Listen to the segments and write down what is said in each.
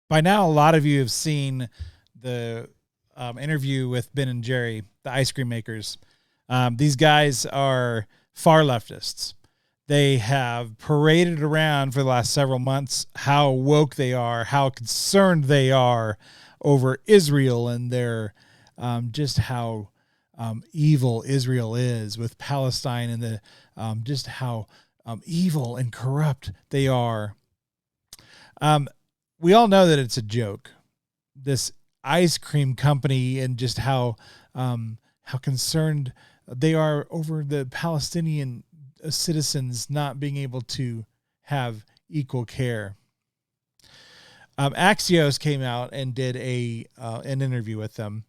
By now, a lot of you have seen the interview with Ben and Jerry, the ice cream makers. These guys are far leftists. They have paraded around for the last several months how woke they are, how concerned they are over Israel and their just how evil Israel is with Palestine and the just how evil and corrupt they are. We all know that it's a joke, this ice cream company, and just how concerned they are over the Palestinian citizens not being able to have equal care. Axios came out and did an interview with them.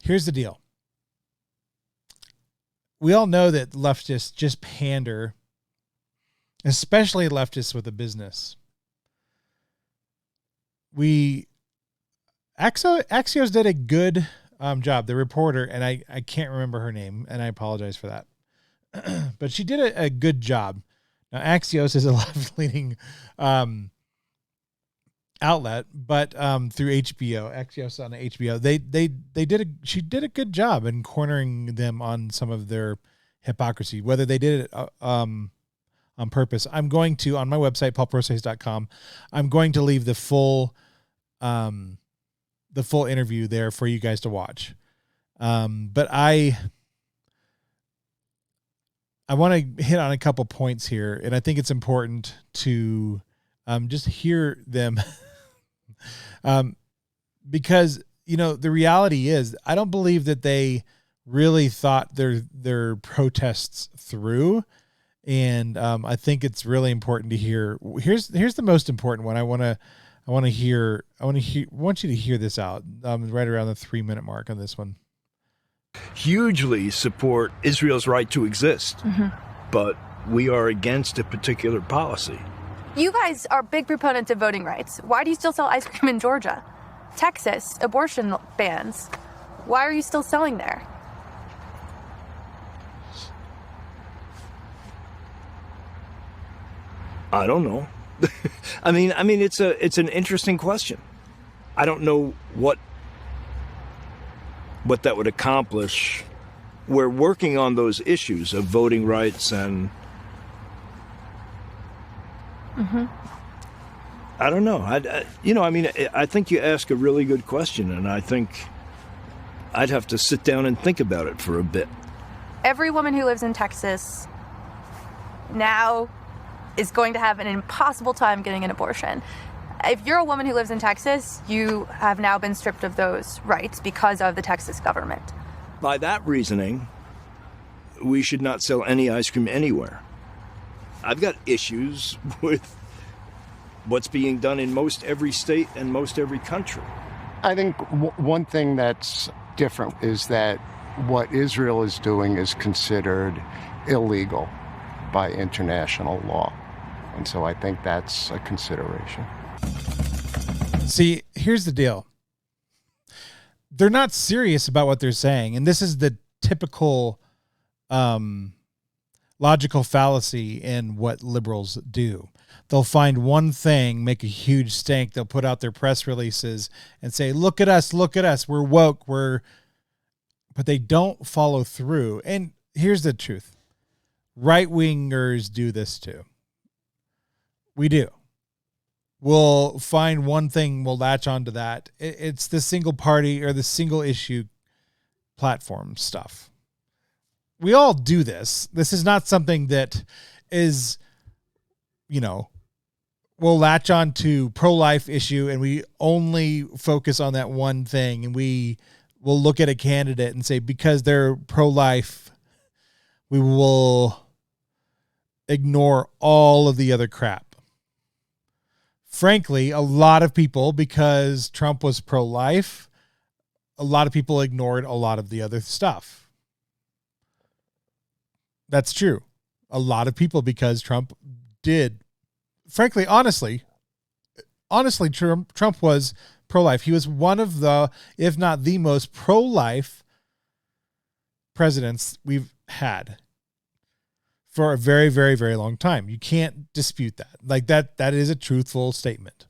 Here's the deal. We all know that leftists just pander, especially leftists with a business. Axios did a good job. The reporter, and I can't remember her name, and I apologize for that. But she did a good job. Now, Axios is a left-leaning outlet, but through HBO, Axios on HBO, she did a good job in cornering them on some of their hypocrisy, whether they did it on purpose. I'm going to, on my website, paulprocess.com, I'm going to leave the full interview there for you guys to watch. But I want to hit on a couple points here, and I think it's important to just hear them because, the reality is I don't believe that they really thought their protests through. And I think it's really important to hear. Here's the most important one. I want you to hear this out right around the 3-minute mark on this one. Hugely support Israel's right to exist, but we are against a particular policy. You guys are big proponents of voting rights. Why do you still sell ice cream in Georgia? Texas, abortion bans. Why are you still selling there? I don't know. I mean, it's an interesting question. I don't know what that would accomplish. We're working on those issues of voting rights and I don't know. I think you ask a really good question, and I think I'd have to sit down and think about it for a bit. Every woman who lives in Texas now is going to have an impossible time getting an abortion. If you're a woman who lives in Texas, you have now been stripped of those rights because of the Texas government. By that reasoning, we should not sell any ice cream anywhere. I've got issues with what's being done in most every state and most every country. I think one thing that's different is that what Israel is doing is considered illegal by international law. And so I think that's a consideration. See, here's the deal. They're not serious about what they're saying. And this is the typical logical fallacy in what liberals do. They'll find one thing, make a huge stink. They'll put out their press releases and say, look at us, we're woke, but they don't follow through. And here's the truth. Right-wingers do this too. We do. We'll find one thing, we'll latch onto that. It's the single party or the single issue platform stuff. We all do this. This is not something that is, we'll latch on to pro-life issue and we only focus on that one thing, and we will look at a candidate and say, because they're pro-life, we will ignore all of the other crap. Frankly, a lot of people, because Trump was pro-life, a lot of people ignored a lot of the other stuff. That's true. A lot of people, because Trump did, frankly, honestly, Trump was pro-life. He was one of the, if not the most pro-life presidents we've had. for a very, very, very long time. You can't dispute that. Like that is a truthful statement.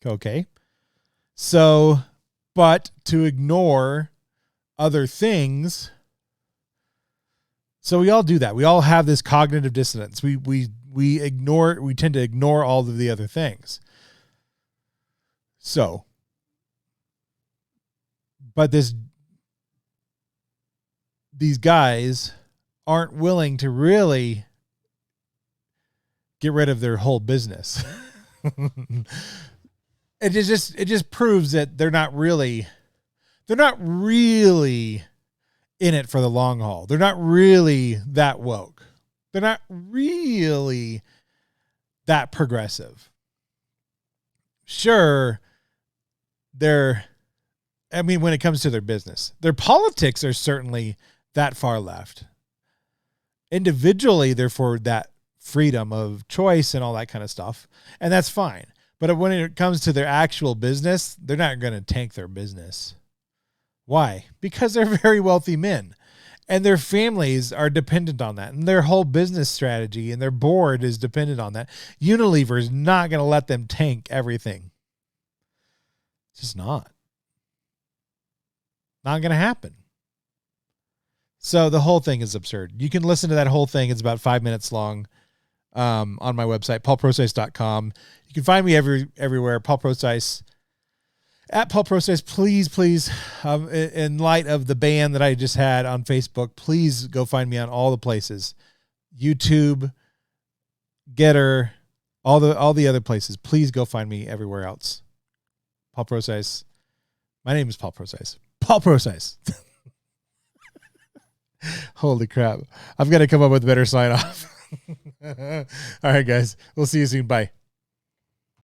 Okay. So, but to ignore other things. So we all do that. We all have this cognitive dissonance. We tend to ignore all of the other things. So, but these guys aren't willing to really get rid of their whole business. It just proves that they're not really in it for the long haul. They're not really that woke. They're not really that progressive. Sure, when it comes to their business, their politics are certainly that far left. Individually, they're for that freedom of choice and all that kind of stuff, and that's fine. But when it comes to their actual business, they're not going to tank their business. Why? Because they're very wealthy men, and their families are dependent on that, and their whole business strategy and their board is dependent on that. Unilever is not going to let them tank everything. It's just not going to happen. So the whole thing is absurd. You can listen to that whole thing. It's about 5 minutes long on my website, paulprocise.com. You can find me everywhere, Paul Procise. At Paul Procise, please, in light of the ban that I just had on Facebook, please go find me on all the places. YouTube, Getter, all the other places. Please go find me everywhere else. Paul Procise. My name is Paul Procise. Paul Procise. Holy crap. I've got to come up with a better sign off. All right, guys. We'll see you soon. Bye.